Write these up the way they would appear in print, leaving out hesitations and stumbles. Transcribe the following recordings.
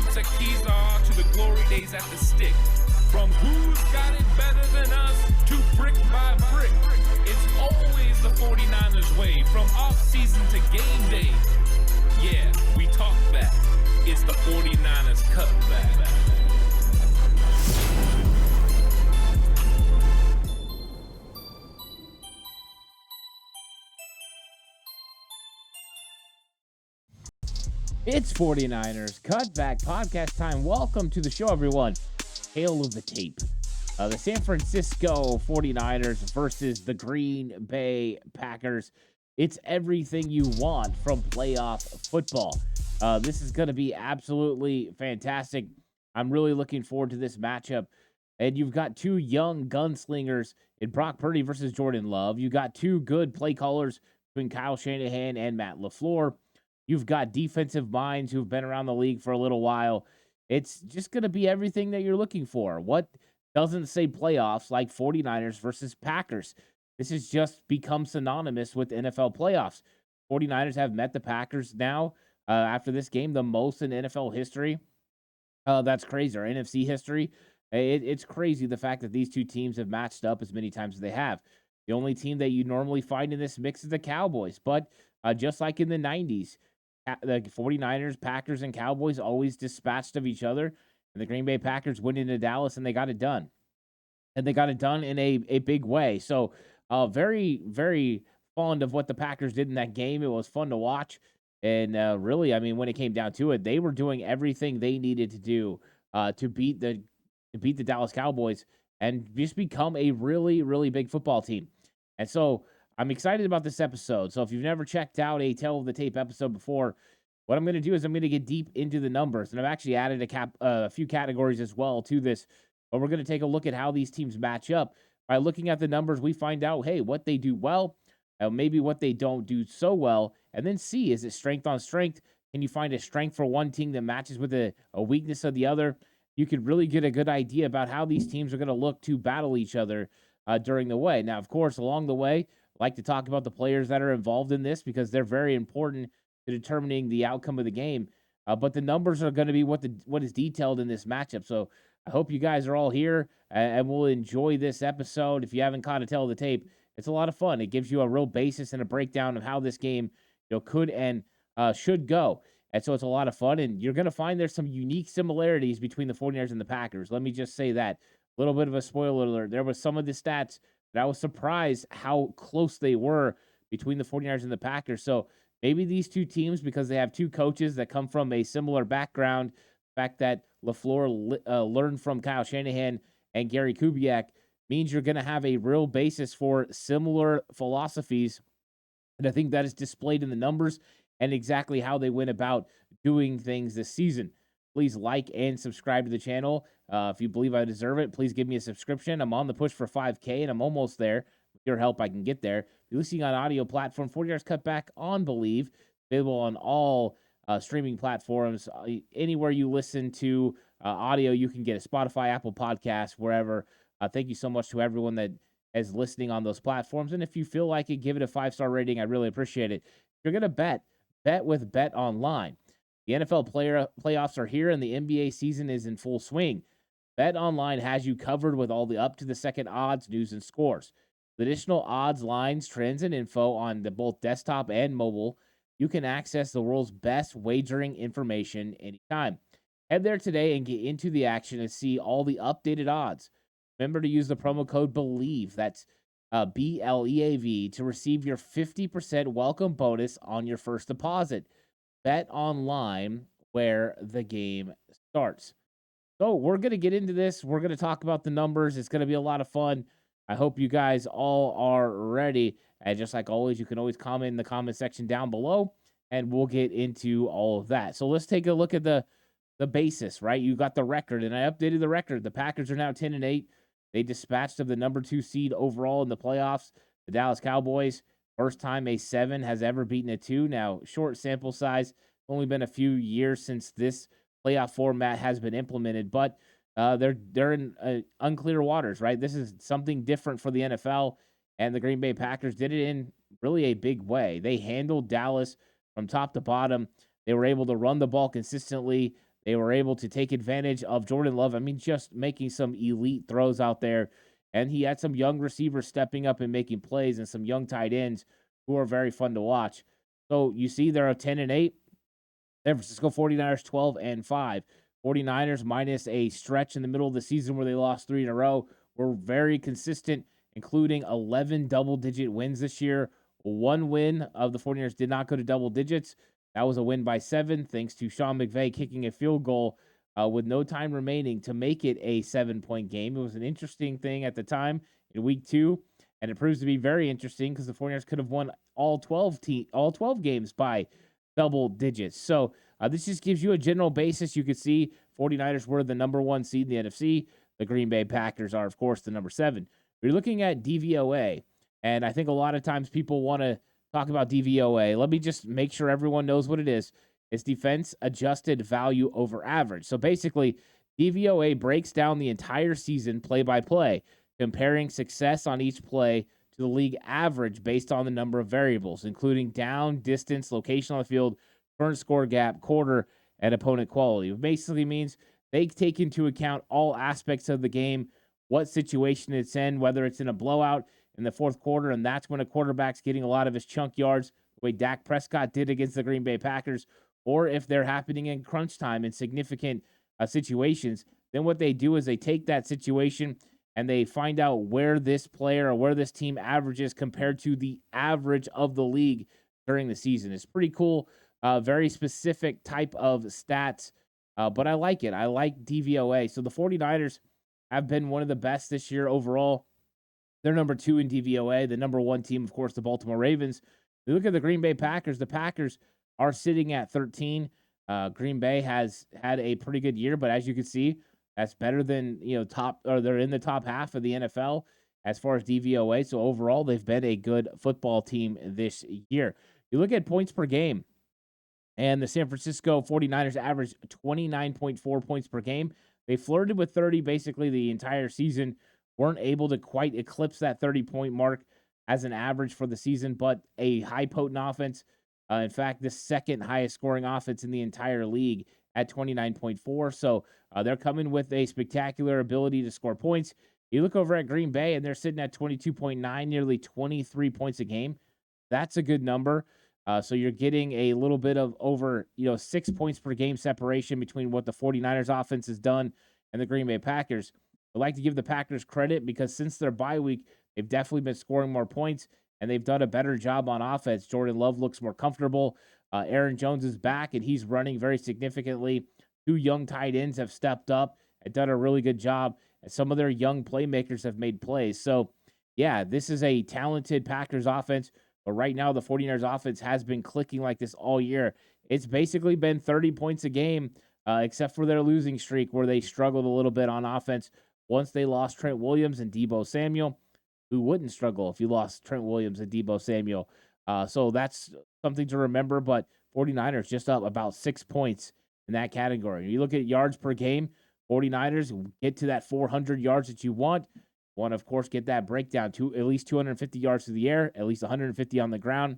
tequila to the glory days at the stick. From who's got it better than us to brick by brick. It's always the 49ers way, from off-season to game day. Yeah, we talk back. It's the 49ers Cutback. It's 49ers Cutback Podcast time. Welcome to the show, everyone. Hail of the tape. The San Francisco 49ers versus the Green Bay Packers. It's everything you want from playoff football. This is going to be absolutely fantastic. I'm really looking forward to this matchup. And you've got two young gunslingers in Brock Purdy versus Jordan Love. You've got two good play callers between Kyle Shanahan and Matt LaFleur. You've got defensive minds who've been around the league for a little while. It's just going to be everything that you're looking for. What doesn't say playoffs like 49ers versus Packers? This has just become synonymous with NFL playoffs. 49ers have met the Packers now after this game the most in NFL history. That's crazy. Or NFC history. It's crazy the fact that these two teams have matched up as many times as they have. The only team that you normally find in this mix is the Cowboys. But just like in the 90s, the 49ers, Packers, and Cowboys always dispatched of each other. And the Green Bay Packers went into Dallas, and they got it done. And they got it done in a big way. So very, very fond of what the Packers did in that game. It was fun to watch. And really, I mean, when it came down to it, they were doing everything they needed to do to beat the Dallas Cowboys and just become a really, really big football team. And so I'm excited about this episode. So if you've never checked out a Tale of the Tape episode before, what I'm going to do is I'm going to get deep into the numbers. And I've actually added a few categories as well to this. But we're going to take a look at how these teams match up. By looking at the numbers, we find out, hey, what they do well, maybe what they don't do so well. And then see, is it strength on strength? Can you find a strength for one team that matches with a weakness of the other? You could really get a good idea about how these teams are going to look to battle each other during the way. Now, of course, along the way, I like to talk about the players that are involved in this because they're very important to determining the outcome of the game. But the numbers are going to be what is detailed in this matchup. So I hope you guys are all here and will enjoy this episode. If you haven't caught a Tale of the Tape, it's a lot of fun. It gives you a real basis and a breakdown of how this game could and should go. And so it's a lot of fun. And you're going to find there's some unique similarities between the 49ers and the Packers. Let me just say that. A little bit of a spoiler alert. There was some of the stats that I was surprised how close they were between the 49ers and the Packers. So maybe these two teams, because they have two coaches that come from a similar background, the fact that LaFleur learned from Kyle Shanahan and Gary Kubiak means you're going to have a real basis for similar philosophies. And I think that is displayed in the numbers and exactly how they went about doing things this season. Please like and subscribe to the channel. If you believe I deserve it, please give me a subscription. I'm on the push for 5K, and I'm almost there. With your help, I can get there. If you're listening on audio platform, 49ers Cutback on Believe, available on all streaming platforms. Anywhere you listen to audio, you can get a Spotify, Apple Podcasts, wherever. Thank you so much to everyone that is listening on those platforms. And if you feel like it, give it a 5-star rating. I really appreciate it. If you're going to bet with Bet Online. The NFL playoffs are here, and the NBA season is in full swing. Bet Online has you covered with all the up-to-the-second odds, news, and scores. With additional odds, lines, trends, and info on both desktop and mobile, you can access the world's best wagering information anytime. Head there today and get into the action and see all the updated odds. Remember to use the promo code BELIEVE, that's BLEAV, to receive your 50% welcome bonus on your first deposit. Bet Online, where the game starts. So we're going to get into this. We're going to talk about the numbers. It's going to be a lot of fun. I hope you guys all are ready. And just like always, you can always comment in the comment section down below, and we'll get into all of that. So let's take a look at the basis, right? You got the record, and I updated the record. The Packers are now 10-8. They dispatched of the number 2 seed overall in the playoffs, the Dallas Cowboys. First time a 7 has ever beaten a 2. Now, short sample size. Only been a few years since this playoff format has been implemented, but they're in unclear waters, right? This is something different for the NFL, and the Green Bay Packers did it in really a big way. They handled Dallas from top to bottom. They were able to run the ball consistently. They were able to take advantage of Jordan Love. I mean, just making some elite throws out there. And he had some young receivers stepping up and making plays and some young tight ends who are very fun to watch. So you see they're a 10-8. San Francisco 49ers 12-5. 49ers minus a stretch in the middle of the season where they lost 3 in a row. Were very consistent, including 11 double-digit wins this year. One win of the 49ers did not go to double digits. That was a win by 7, thanks to Sean McVay kicking a field goal with no time remaining to make it a 7-point game. It was an interesting thing at the time in week 2, and it proves to be very interesting because the 49ers could have won all 12 games by double digits. So this just gives you a general basis. You could see 49ers were the number 1 seed in the NFC. The Green Bay Packers are, of course, the number 7. We're looking at DVOA, and I think a lot of times people want to talk about DVOA. Let me just make sure everyone knows what it is. It's defense adjusted value over average. So basically, DVOA breaks down the entire season play by play, comparing success on each play to the league average based on the number of variables, including down, distance, location on the field, current score gap, quarter, and opponent quality. It basically means they take into account all aspects of the game, what situation it's in, whether it's in a blowout in the fourth quarter, and that's when a quarterback's getting a lot of his chunk yards, the way Dak Prescott did against the Green Bay Packers, or if they're happening in crunch time in significant situations, then what they do is they take that situation and they find out where this player or where this team averages compared to the average of the league during the season. It's pretty cool, very specific type of stats, but I like it. I like DVOA. So the 49ers have been one of the best this year overall. They're number 2 in DVOA. The number 1 team, of course, the Baltimore Ravens. We look at the Green Bay Packers. The Packers are sitting at 13. Green Bay has had a pretty good year, but as you can see, that's better than they're in the top half of the NFL as far as DVOA. So overall, they've been a good football team this year. You look at points per game, and the San Francisco 49ers averaged 29.4 points per game. They flirted with 30 basically the entire season, weren't able to quite eclipse that 30-point mark as an average for the season, but a high potent offense. In fact, the second highest scoring offense in the entire league at 29.4. So they're coming with a spectacular ability to score points. You look over at Green Bay, and they're sitting at 22.9, nearly 23 points a game. That's a good number. So you're getting a little bit of over 6 points per game separation between what the 49ers offense has done and the Green Bay Packers. I'd like to give the Packers credit because since their bye week, they've definitely been scoring more points, and they've done a better job on offense. Jordan Love looks more comfortable. Aaron Jones is back, and he's running very significantly. 2 young tight ends have stepped up and done a really good job, and some of their young playmakers have made plays. So, yeah, this is a talented Packers offense, but right now the 49ers offense has been clicking like this all year. It's basically been 30 points a game, except for their losing streak where they struggled a little bit on offense once they lost Trent Williams and Deebo Samuel. Who wouldn't struggle if you lost Trent Williams and Deebo Samuel? So that's something to remember, but 49ers just up about 6 points in that category. You look at yards per game, 49ers get to that 400 yards that you want. Want to, of course, get that breakdown to at least 250 yards through the air, at least 150 on the ground.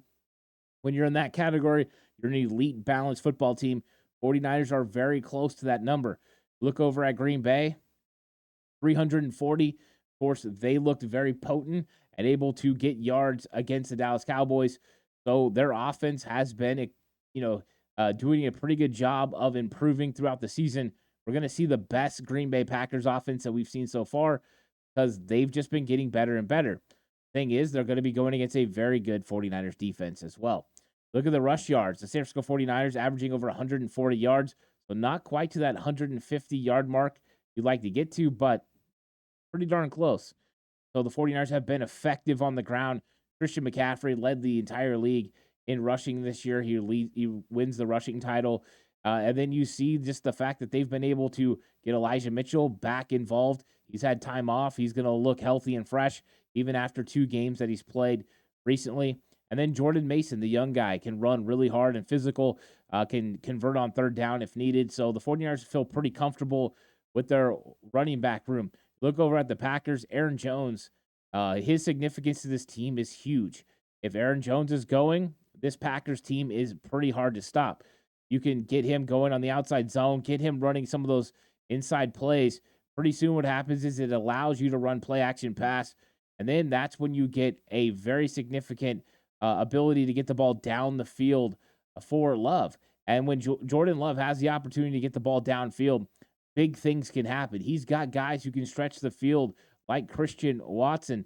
When you're in that category, you're an elite balanced football team. 49ers are very close to that number. Look over at Green Bay, 340. Of course, they looked very potent and able to get yards against the Dallas Cowboys. So their offense has been, doing a pretty good job of improving throughout the season. We're going to see the best Green Bay Packers offense that we've seen so far because they've just been getting better and better. Thing is, they're going to be going against a very good 49ers defense as well. Look at the rush yards. The San Francisco 49ers averaging over 140 yards, so not quite to that 150-yard mark you'd like to get to, but pretty darn close. So the 49ers have been effective on the ground. Christian McCaffrey led the entire league in rushing this year. He wins the rushing title. And then you see just the fact that they've been able to get Elijah Mitchell back involved. He's had time off. He's going to look healthy and fresh even after 2 games that he's played recently. And then Jordan Mason, the young guy, can run really hard and physical, can convert on third down if needed. So the 49ers feel pretty comfortable with their running back room. Look over at the Packers. Aaron Jones, his significance to this team is huge. If Aaron Jones is going, this Packers team is pretty hard to stop. you can get him going on the outside zone, get him running some of those inside plays. Pretty soon what happens is it allows you to run play action pass, and then that's when you get a very significant ability to get the ball down the field for Love. And when Jordan Love has the opportunity to get the ball downfield, big things can happen. He's got guys who can stretch the field like Christian Watson.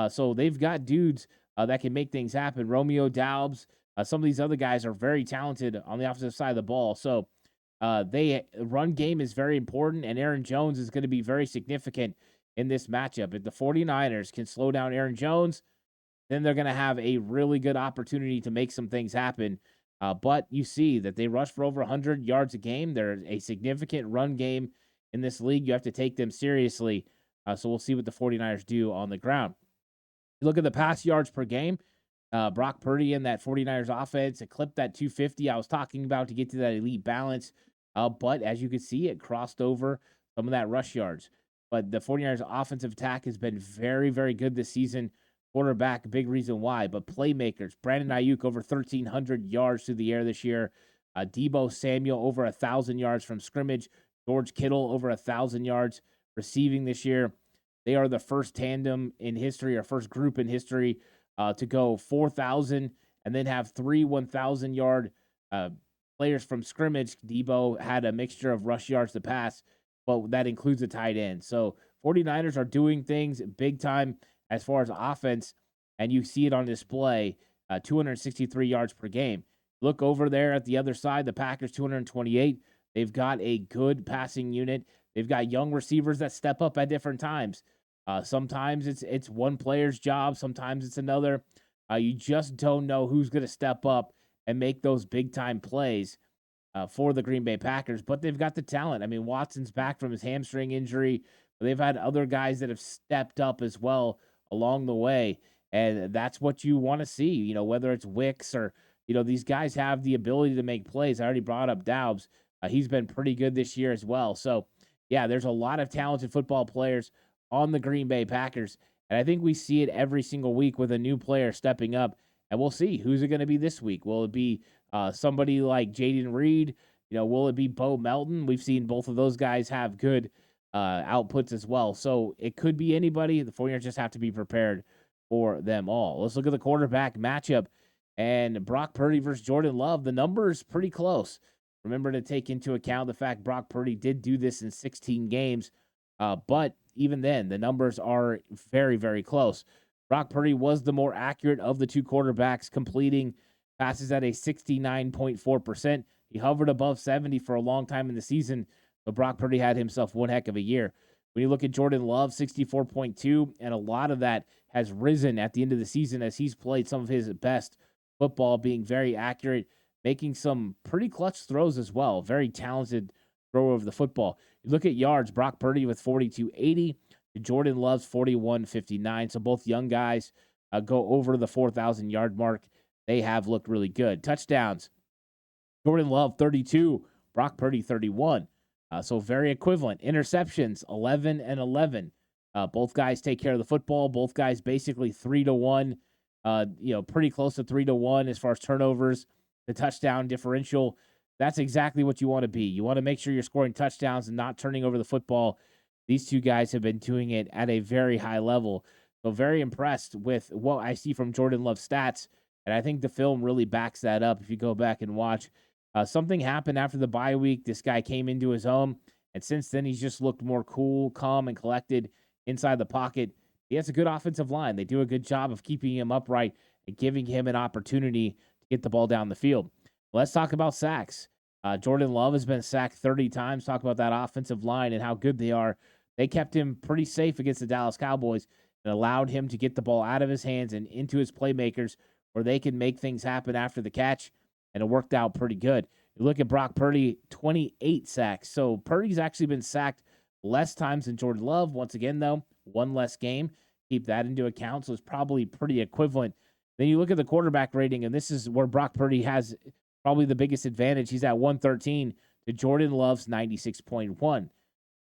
So they've got dudes that can make things happen. Romeo Doubs, some of these other guys are very talented on the offensive side of the ball. So they run game is very important, and Aaron Jones is going to be very significant in this matchup. If the 49ers can slow down Aaron Jones, then they're going to have a really good opportunity to make some things happen. But you see that they rush for over 100 yards a game. They're a significant run game in this league. You have to take them seriously. So we'll see what the 49ers do on the ground. You look at the pass yards per game. Brock Purdy in that 49ers offense, it clipped that 250 I was talking about to get to that elite balance. But as you can see, it crossed over some of that rush yards. But the 49ers offensive attack has been very, very good this season. Quarterback, big reason why. But playmakers, Brandon Ayuk over 1,300 yards through the air this year. Deebo Samuel over 1,000 yards from scrimmage. George Kittle over 1,000 yards receiving this year. They are the first tandem in history, or first group in history, to go 4,000 and then have 3 1,000-yard players from scrimmage. Deebo had a mixture of rush yards to pass, but that includes a tight end. So 49ers are doing things big time as far as offense, and you see it on display, 263 yards per game. Look over there at the other side, the Packers 228. They've got a good passing unit. They've got young receivers that step up at different times. Sometimes it's one player's job. Sometimes it's another. You just don't know who's going to step up and make those big-time plays for the Green Bay Packers. But they've got the talent. I mean, Watson's back from his hamstring injury. But they've had other guys that have stepped up as well along the way. And that's what you want to see, you know, whether it's Wicks or, you know, these guys have the ability to make plays. I already brought up Doubs. He's been pretty good this year as well. So, yeah, there's a lot of talented football players on the Green Bay Packers. And I think we see it every single week with a new player stepping up. And we'll see. Who's it going to be this week? Will it be somebody like Jaden Reed? You know, will it be Bo Melton? We've seen both of those guys have good outputs as well. So it could be anybody. The 49ers just have to be prepared for them all. Let's look at the quarterback matchup. And Brock Purdy versus Jordan Love. The number's pretty close. Remember to take into account the fact Brock Purdy did do this in 16 games. But even then, the numbers are very, very close. Brock Purdy was the more accurate of the two quarterbacks, completing passes at a 69.4%. He hovered above 70 for a long time in the season, but Brock Purdy had himself one heck of a year. When you look at Jordan Love, 64.2, and a lot of that has risen at the end of the season as he's played some of his best football, being very accurate, making some pretty clutch throws as well. Very talented thrower of the football. You look at yards, Brock Purdy with 4,280, Jordan Love's 4,159. So both young guys go over the 4,000-yard mark. They have looked really good. Touchdowns, Jordan Love 32, Brock Purdy 31. So very equivalent. Interceptions 11 and 11. Both guys take care of the football. Both guys basically 3-1. Pretty close to 3-1 as far as turnovers. The touchdown differential. That's exactly what you want to be. You want to make sure you're scoring touchdowns and not turning over the football. These two guys have been doing it at a very high level. So very impressed with what I see from Jordan Love's stats. And I think the film really backs that up if you go back and watch. Something happened after the bye week. This guy came into his own. And since then, he's just looked more cool, calm, and collected inside the pocket. He has a good offensive line. They do a good job of keeping him upright and giving him an opportunity to get the ball down the field. Let's talk about sacks. Jordan Love has been sacked 30 times. Talk about that offensive line and how good they are. They kept him pretty safe against the Dallas Cowboys and allowed him to get the ball out of his hands and into his playmakers where they can make things happen after the catch, and it worked out pretty good. You look at Brock Purdy, 28 sacks. So Purdy's actually been sacked less times than Jordan Love. Once again, though, one less game. Keep that into account, so it's probably pretty equivalent. Then you look at the quarterback rating, and this is where Brock Purdy has probably the biggest advantage. He's at 113 to Jordan Love's 96.1.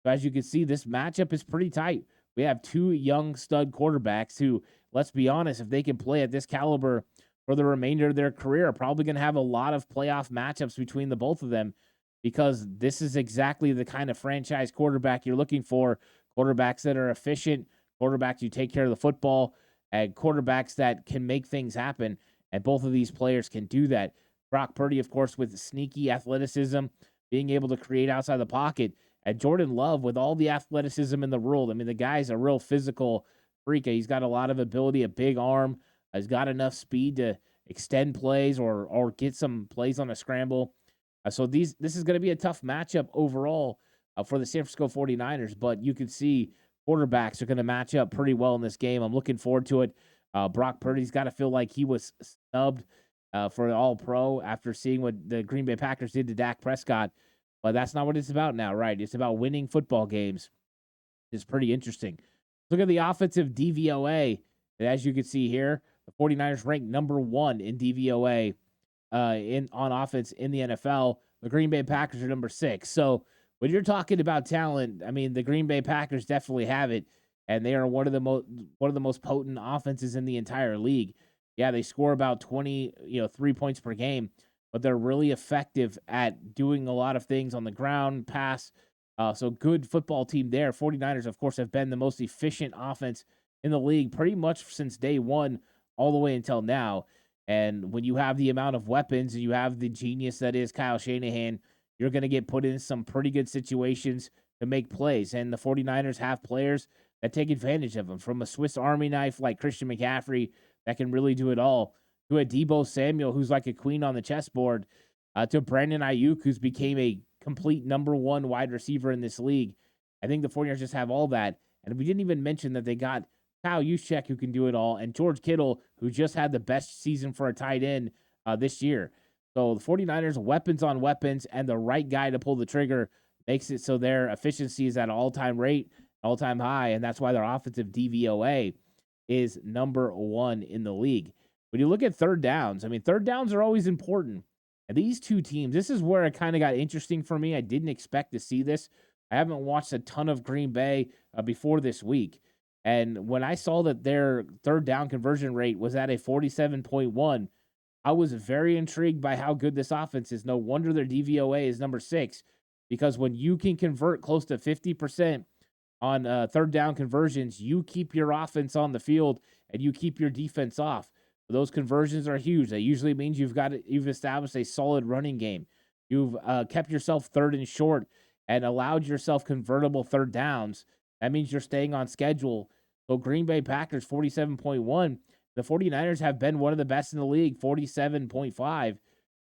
So as you can see, this matchup is pretty tight. We have two young stud quarterbacks who, let's be honest, if they can play at this caliber for the remainder of their career are probably going to have a lot of playoff matchups between the both of them, because this is exactly the kind of franchise quarterback you're looking for. Quarterbacks that are efficient, quarterbacks who take care of the football, and quarterbacks that can make things happen. And both of these players can do that. Brock Purdy, of course, with sneaky athleticism, being able to create outside the pocket. And Jordan Love with all the athleticism in the world. I mean, the guy's a real physical freak. He's got a lot of ability, a big arm. He's got enough speed to extend plays or get some plays on a scramble. So this is going to be a tough matchup overall for the San Francisco 49ers, but you can see quarterbacks are going to match up pretty well in this game. I'm looking forward to it. Brock Purdy's got to feel like he was snubbed for an All-Pro after seeing what the Green Bay Packers did to Dak Prescott, but that's not what it's about now, right? It's about winning football games. It's pretty interesting. Look at the offensive DVOA, and as you can see here, the 49ers ranked number 1 in DVOA on offense in the NFL. The Green Bay Packers are number 6. So when you're talking about talent, I mean, the Green Bay Packers definitely have it, and they are one of the most potent offenses in the entire league. Yeah, they score about 3 points per game, but they're really effective at doing a lot of things on the ground, pass. So good football team there. 49ers, of course, have been the most efficient offense in the league pretty much since day one all the way until now. And when you have the amount of weapons and you have the genius that is Kyle Shanahan, you're going to get put in some pretty good situations to make plays. And the 49ers have players that take advantage of them, from a Swiss Army knife like Christian McCaffrey that can really do it all, to a Deebo Samuel who's like a queen on the chessboard, to Brandon Ayuk who's became a complete number 1 wide receiver in this league. I think the 49ers just have all that. And we didn't even mention that they got Kyle Juszczyk, who can do it all, and George Kittle, who just had the best season for a tight end this year. So the 49ers, weapons on weapons, and the right guy to pull the trigger makes it so their efficiency is at an all-time rate, all-time high, and that's why their offensive DVOA is number 1 in the league. When you look at third downs, I mean, third downs are always important. And these two teams, this is where it kind of got interesting for me. I didn't expect to see this. I haven't watched a ton of Green Bay before this week. And when I saw that their third down conversion rate was at a 47.1, I was very intrigued by how good this offense is. No wonder their DVOA is number 6, because when you can convert close to 50% on third down conversions, you keep your offense on the field and you keep your defense off. Those conversions are huge. That usually means you've established a solid running game. You've kept yourself third and short and allowed yourself convertible third downs. That means you're staying on schedule. So Green Bay Packers 47.1. The 49ers have been one of the best in the league, 47.5.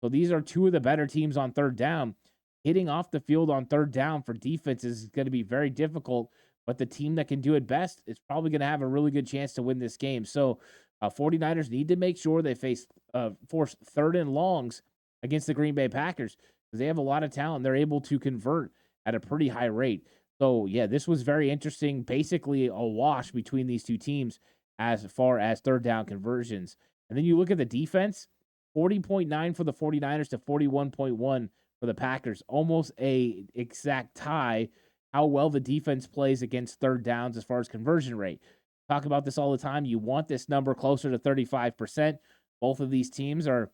So these are two of the better teams on third down. Hitting off the field on third down for defense is going to be very difficult, but the team that can do it best is probably going to have a really good chance to win this game. So 49ers need to make sure they force third and longs against the Green Bay Packers, because they have a lot of talent. They're able to convert at a pretty high rate. So, yeah, this was very interesting. Basically a wash between these two teams as far as third down conversions. And then you look at the defense, 40.9 for the 49ers to 41.1 for the Packers. Almost a exact tie how well the defense plays against third downs as far as conversion rate. Talk about this all the time. You want this number closer to 35%. Both of these teams are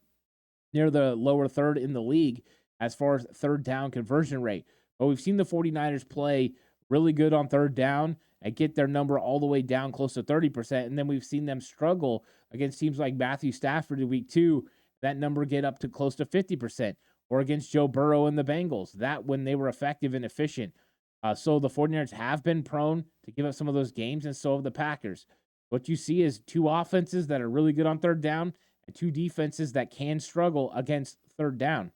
near the lower third in the league as far as third down conversion rate. But we've seen the 49ers play really good on third down and get their number all the way down close to 30%. And then we've seen them struggle against teams like Matthew Stafford in week 2, that number get up to close to 50%. Or against Joe Burrow and the Bengals, that when they were effective and efficient. So the 49ers have been prone to give up some of those games, and so have the Packers. What you see is two offenses that are really good on third down and two defenses that can struggle against third down.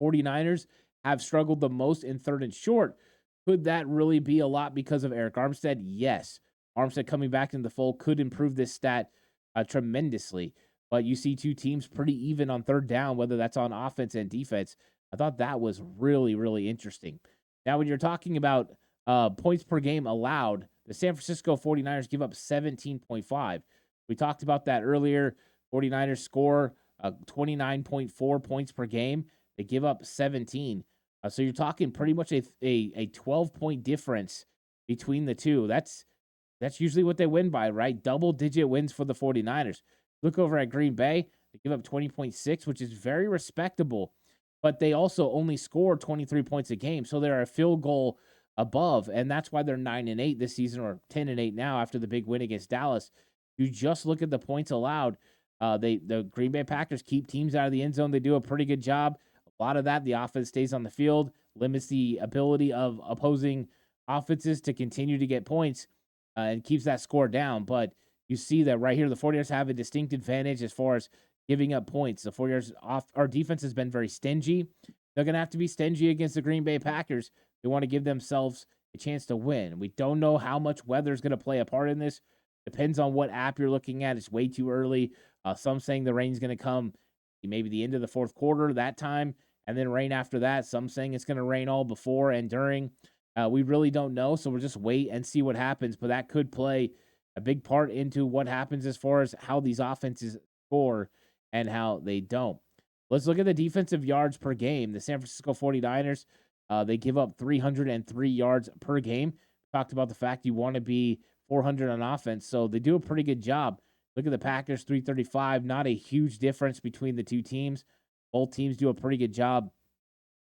49ers have struggled the most in third and short. Could that really be a lot because of Eric Armstead? Yes. Armstead coming back into the fold could improve this stat tremendously. But you see two teams pretty even on third down, whether that's on offense and defense. I thought that was really, really interesting. Now, when you're talking about points per game allowed, the San Francisco 49ers give up 17.5. We talked about that earlier. 49ers score 29.4 points per game. They give up 17. So you're talking pretty much a 12-point difference between the two. That's usually what they win by, right? Double-digit wins for the 49ers. Look over at Green Bay. They give up 20.6, which is very respectable, but they also only score 23 points a game. So they're a field goal above, and that's why they're 9-8 this season, or 10-8 now after the big win against Dallas. You just look at the points allowed. The Green Bay Packers keep teams out of the end zone. They do a pretty good job. A lot of that, the offense stays on the field, limits the ability of opposing offenses to continue to get points, and keeps that score down. But you see that right here, the 49ers have a distinct advantage as far as giving up points. The 49ers our defense has been very stingy. They're going to have to be stingy against the Green Bay Packers. They want to give themselves a chance to win. We don't know how much weather is going to play a part in this. Depends on what app you're looking at. It's way too early. Some saying the rain's going to come maybe the end of the fourth quarter that time, and then rain after that. Some saying it's going to rain all before and during. We really don't know, so we'll just wait and see what happens. But that could play a big part into what happens as far as how these offenses score and how they don't. Let's look at the defensive yards per game. The San Francisco 49ers, they give up 303 yards per game. Talked about the fact you want to be 400 on offense, so they do a pretty good job. Look at the Packers, 335. Not a huge difference between the two teams. Both teams do a pretty good job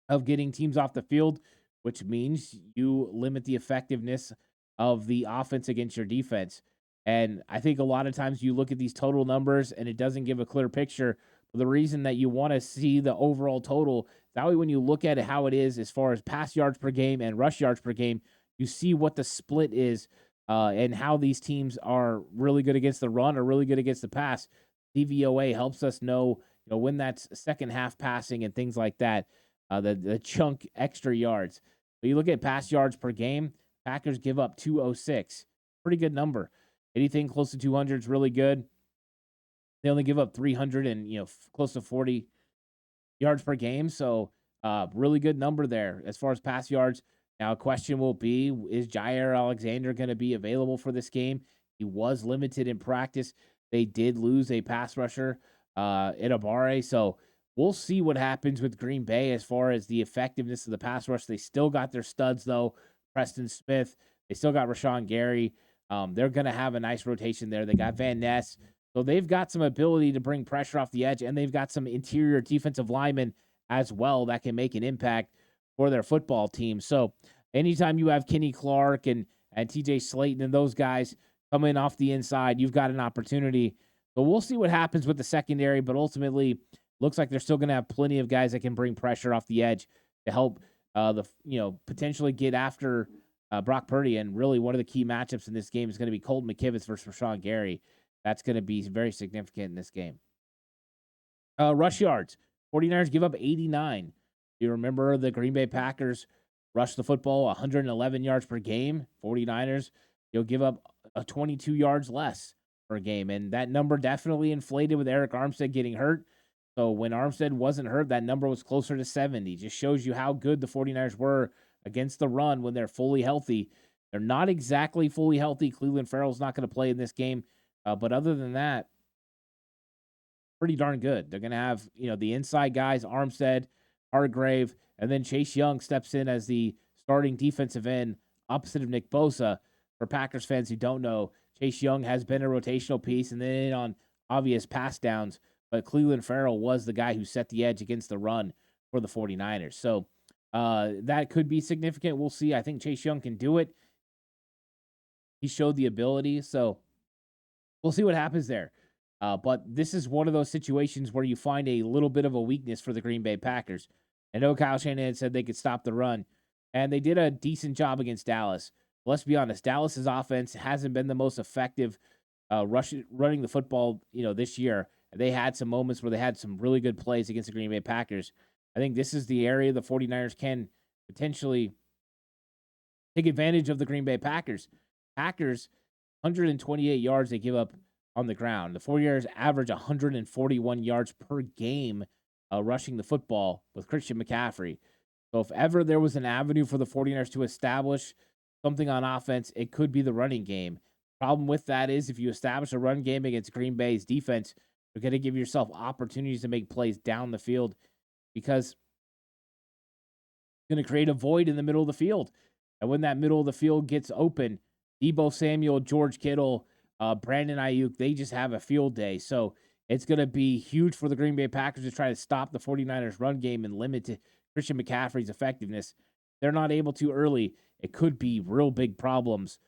of getting teams off the field, which means you limit the effectiveness of the offense against your defense. And I think a lot of times you look at these total numbers and it doesn't give a clear picture. But the reason that you want to see the overall total, that way when you look at it how it is as far as pass yards per game and rush yards per game, you see what the split is and how these teams are really good against the run or really good against the pass. DVOA helps us know, when that's second half passing and things like that, the chunk extra yards. But you look at pass yards per game, Packers give up 206. Pretty good number. Anything close to 200 is really good. They only give up 300 and, close to 40 yards per game. So really good number there as far as pass yards. Now, a question will be, is Jair Alexander going to be available for this game? He was limited in practice. They did lose a pass rusher, Itabare. So we'll see what happens with Green Bay as far as the effectiveness of the pass rush. They still got their studs, though. Preston Smith. They still got Rashawn Gary. They're going to have a nice rotation there. They got Van Ness. So they've got some ability to bring pressure off the edge, and they've got some interior defensive linemen as well that can make an impact for their football team. So anytime you have Kenny Clark and TJ Slayton and those guys coming off the inside, you've got an opportunity. So we'll see what happens with the secondary, but ultimately looks like they're still going to have plenty of guys that can bring pressure off the edge to help potentially get after Brock Purdy. And really one of the key matchups in this game is going to be Colton McKivitz versus Rashawn Gary. That's going to be very significant in this game. Rush yards. 49ers give up 89. You remember the Green Bay Packers rush the football 111 yards per game. 49ers, you'll give up 22 yards less per game. And that number definitely inflated with Eric Armstead getting hurt. So when Armstead wasn't hurt, that number was closer to 70. Just shows you how good the 49ers were against the run when they're fully healthy. They're not exactly fully healthy. Cleveland Farrell's not going to play in this game. But other than that, pretty darn good. They're going to have, the inside guys, Armstead, Hargrave, and then Chase Young steps in as the starting defensive end opposite of Nick Bosa. For Packers fans who don't know, Chase Young has been a rotational piece and then on obvious pass downs, but Cleveland Farrell was the guy who set the edge against the run for the 49ers. So that could be significant. We'll see. I think Chase Young can do it. He showed the ability, so we'll see what happens there. But this is one of those situations where you find a little bit of a weakness for the Green Bay Packers. I know Kyle Shanahan said they could stop the run, and they did a decent job against Dallas. Let's be honest, Dallas's offense hasn't been the most effective running the football, this year. They had some moments where they had some really good plays against the Green Bay Packers. I think this is the area the 49ers can potentially take advantage of the Green Bay Packers. Packers, 128 yards they give up on the ground. The 49ers average 141 yards per game rushing the football with Christian McCaffrey. So if ever there was an avenue for the 49ers to establish something on offense, it could be the running game. Problem with that is if you establish a run game against Green Bay's defense, you're going to give yourself opportunities to make plays down the field because it's going to create a void in the middle of the field. And when that middle of the field gets open, Deebo Samuel, George Kittle, Brandon Ayuk, they just have a field day. So it's going to be huge for the Green Bay Packers to try to stop the 49ers run game and limit Christian McCaffrey's effectiveness. They're not able to early. It could be real big problems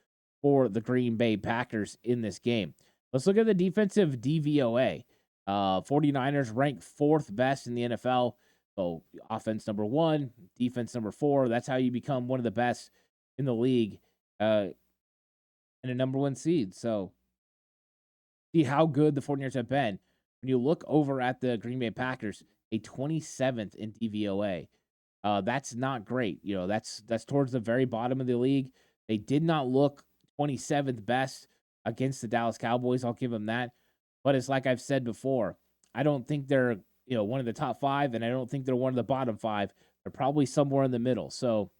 for the Green Bay Packers in this game. Let's look at the defensive DVOA. 49ers rank 4th best in the NFL. So offense number 1, defense number 4. That's how you become one of the best in the league and a number 1 seed. So see how good the 49ers have been. When you look over at the Green Bay Packers, a 27th in DVOA. That's not great. That's towards the very bottom of the league. They did not look 27th best against the Dallas Cowboys. I'll give them that. But it's like I've said before, I don't think they're, one of the top 5, and I don't think they're one of the bottom 5. They're probably somewhere in the middle. So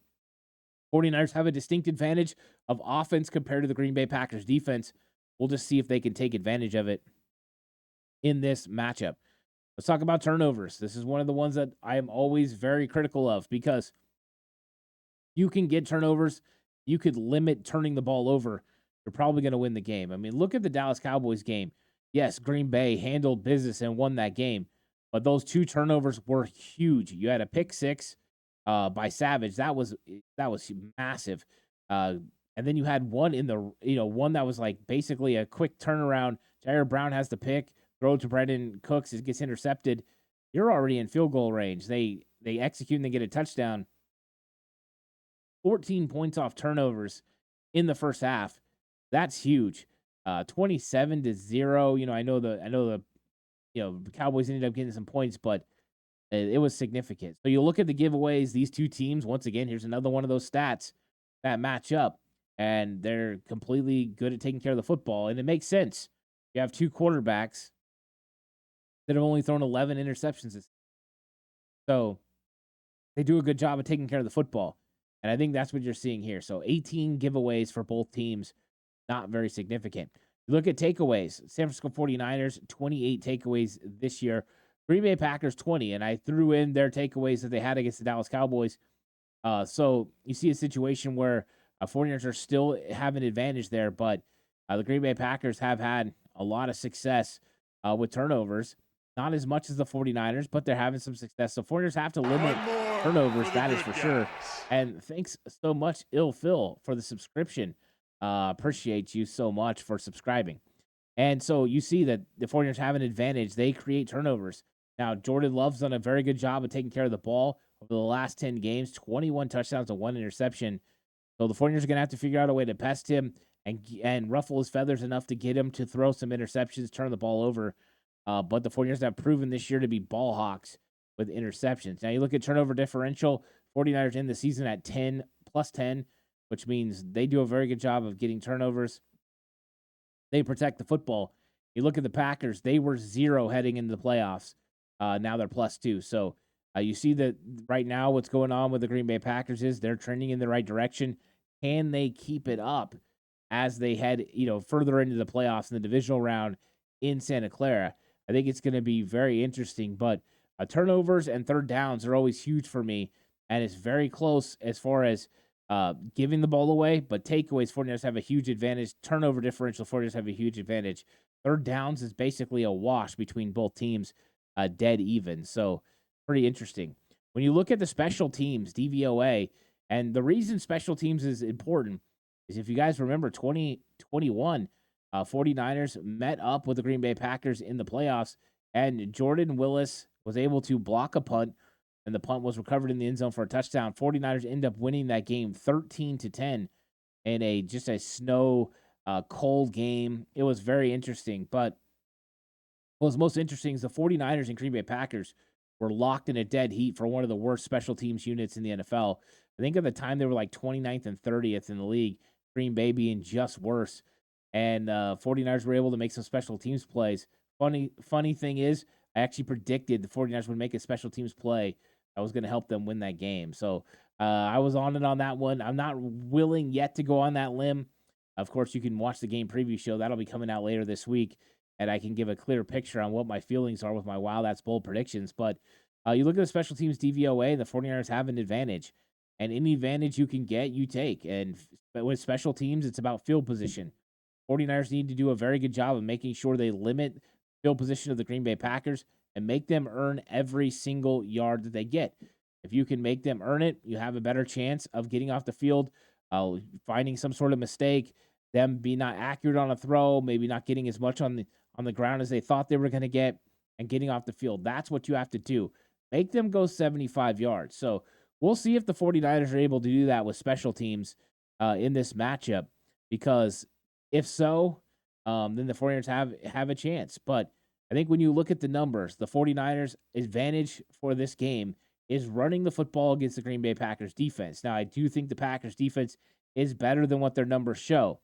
49ers have a distinct advantage of offense compared to the Green Bay Packers defense. We'll just see if they can take advantage of it in this matchup. Let's talk about turnovers. This is one of the ones that I am always very critical of because you can get turnovers. You could limit turning the ball over. You're probably going to win the game. I mean, look at the Dallas Cowboys game. Yes, Green Bay handled business and won that game, but those 2 turnovers were huge. You had a pick 6 by Savage. That was massive. And then you had one in the, one that was like basically a quick turnaround. Jair Brown has the pick, throw to Brandon Cooks, it gets intercepted. You're already in field goal range. They execute and they get a touchdown. 14 points off turnovers in the first half. That's huge. 27-0. I know the Cowboys ended up getting some points, but it was significant. So you look at the giveaways, these 2 teams, once again, here's another one of those stats that match up, and they're completely good at taking care of the football, and it makes sense. You have 2 quarterbacks that have only thrown 11 interceptions. So they do a good job of taking care of the football, and I think that's what you're seeing here. So 18 giveaways for both teams. Not very significant. You look at takeaways. San Francisco 49ers, 28 takeaways this year. Green Bay Packers, 20. And I threw in their takeaways that they had against the Dallas Cowboys. So you see a situation where 49ers are still have an advantage there, but the Green Bay Packers have had a lot of success with turnovers. Not as much as the 49ers, but they're having some success. So 49ers have to limit turnovers, that is for sure. And thanks so much, Ill Phil, for the subscription. Appreciate you so much for subscribing. And so you see that the 49ers have an advantage. They create turnovers. Now, Jordan Love's done a very good job of taking care of the ball over the last 10 games, 21 touchdowns and 1 interception. So the 49ers are going to have to figure out a way to pest him and ruffle his feathers enough to get him to throw some interceptions, turn the ball over. But the 49ers have proven this year to be ball hawks with interceptions. Now, you look at turnover differential, 49ers in the season at 10, plus 10, which means they do a very good job of getting turnovers. They protect the football. You look at the Packers, they were 0 heading into the playoffs. Now they're plus 2. So you see that right now what's going on with the Green Bay Packers is they're trending in the right direction. Can they keep it up as they head, further into the playoffs in the divisional round in Santa Clara? I think it's going to be very interesting, but turnovers and third downs are always huge for me, and it's very close as far as giving the ball away, but takeaways, 49ers have a huge advantage. Turnover differential, 49ers have a huge advantage. Third downs is basically a wash between both teams, dead even. So pretty interesting. When you look at the special teams, DVOA, and the reason special teams is important is if you guys remember 2021, 49ers met up with the Green Bay Packers in the playoffs, and Jordan Willis was able to block a punt, and the punt was recovered in the end zone for a touchdown. 49ers end up winning that game 13-10 in a snow, cold game. It was very interesting. But what was most interesting is the 49ers and Green Bay Packers were locked in a dead heat for one of the worst special teams units in the NFL. I think at the time they were like 29th and 30th in the league, Green Bay being just worse. And 49ers were able to make some special teams plays. Funny thing is, I actually predicted the 49ers would make a special teams play that was going to help them win that game. So I was on it on that one. I'm not willing yet to go on that limb. Of course, you can watch the game preview show. That'll be coming out later this week, and I can give a clear picture on what my feelings are with my Wow That's Bold predictions. But you look at the special teams DVOA, the 49ers have an advantage. And any advantage you can get, you take. And with special teams, it's about field position. 49ers need to do a very good job of making sure they limit field position of the Green Bay Packers and make them earn every single yard that they get. If you can make them earn it, you have a better chance of getting off the field, finding some sort of mistake, them be not accurate on a throw, maybe not getting as much on the ground as they thought they were going to get, and getting off the field. That's what you have to do. Make them go 75 yards. So we'll see if the 49ers are able to do that with special teams in this matchup, because if so, then the 49ers have a chance. But I think when you look at the numbers, the 49ers' advantage for this game is running the football against the Green Bay Packers defense. Now, I do think the Packers defense is better than what their numbers show,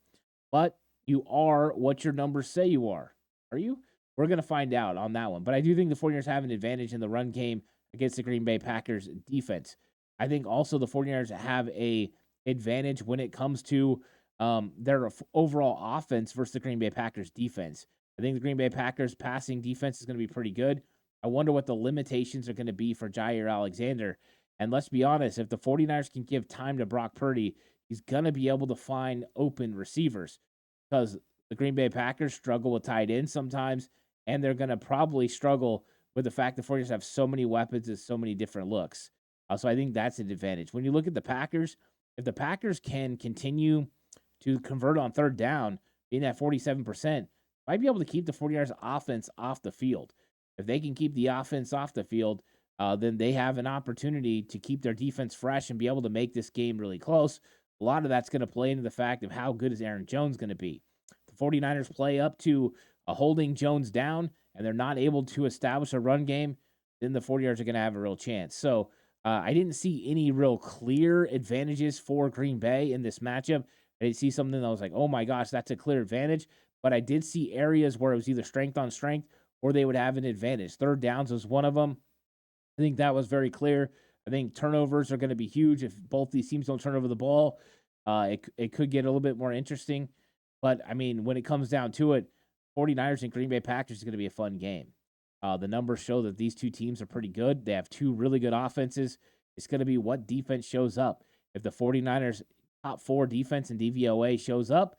but you are what your numbers say you are. Are you? We're going to find out on that one. But I do think the 49ers have an advantage in the run game against the Green Bay Packers defense. I think also the 49ers have a advantage when it comes to their overall offense versus the Green Bay Packers defense. I think the Green Bay Packers passing defense is going to be pretty good. I wonder what the limitations are going to be for Jair Alexander. And let's be honest, if the 49ers can give time to Brock Purdy, he's going to be able to find open receivers, because the Green Bay Packers struggle with tight ends sometimes, and they're going to probably struggle with the fact the 49ers have so many weapons and so many different looks. So I think that's an advantage. When you look at the Packers, if the Packers can continue to convert on third down, being at 47%, might be able to keep the 49ers offense off the field. If they can keep the offense off the field, then they have an opportunity to keep their defense fresh and be able to make this game really close. A lot of that's going to play into the fact of how good is Aaron Jones going to be. The 49ers play up to holding Jones down, and they're not able to establish a run game, then the 49ers are going to have a real chance. So I didn't see any real clear advantages for Green Bay in this matchup. I didn't see something that was like, oh my gosh, that's a clear advantage. But I did see areas where it was either strength on strength or they would have an advantage. Third downs was one of them. I think that was very clear. I think turnovers are going to be huge. If both these teams don't turn over the ball, it could get a little bit more interesting. But, I mean, when it comes down to it, 49ers and Green Bay Packers is going to be a fun game. The numbers show that these two teams are pretty good. They have two really good offenses. It's going to be what defense shows up. If the 49ers' top 4 defense in DVOA shows up,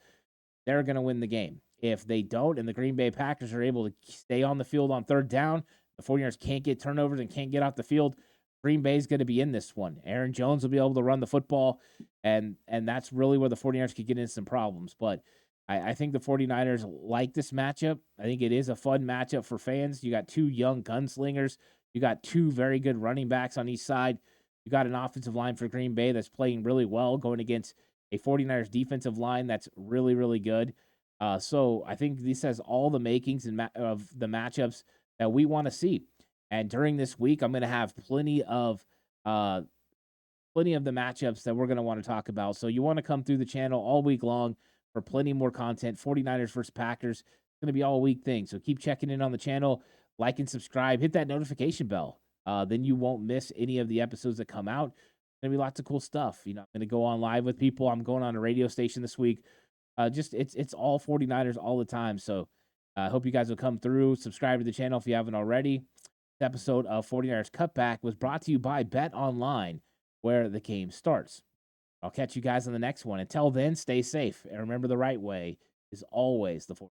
they're going to win the game. If they don't, and the Green Bay Packers are able to stay on the field on third down, the 49ers can't get turnovers and can't get off the field, Green Bay is going to be in this one. Aaron Jones will be able to run the football, and that's really where the 49ers could get into some problems. But I think the 49ers like this matchup. I think it is a fun matchup for fans. You got two young gunslingers. You got two very good running backs on each side. You got an offensive line for Green Bay that's playing really well, going against a 49ers defensive line that's really, really good. So I think this has all the makings of the matchups that we want to see. And during this week, I'm going to have plenty of the matchups that we're going to want to talk about. So you want to come through the channel all week long for plenty more content. 49ers versus Packers. It's going to be all week thing. So keep checking in on the channel, like and subscribe, hit that notification bell. Then you won't miss any of the episodes that come out. Going to be lots of cool stuff. I'm going to go on live with people. I'm going on a radio station this week. It's all 49ers all the time. So I hope you guys will come through. Subscribe to the channel if you haven't already. This episode of 49ers Cutback was brought to you by Bet Online, where the game starts. I'll catch you guys on the next one. Until then, stay safe. And remember, the right way is always the 49ers.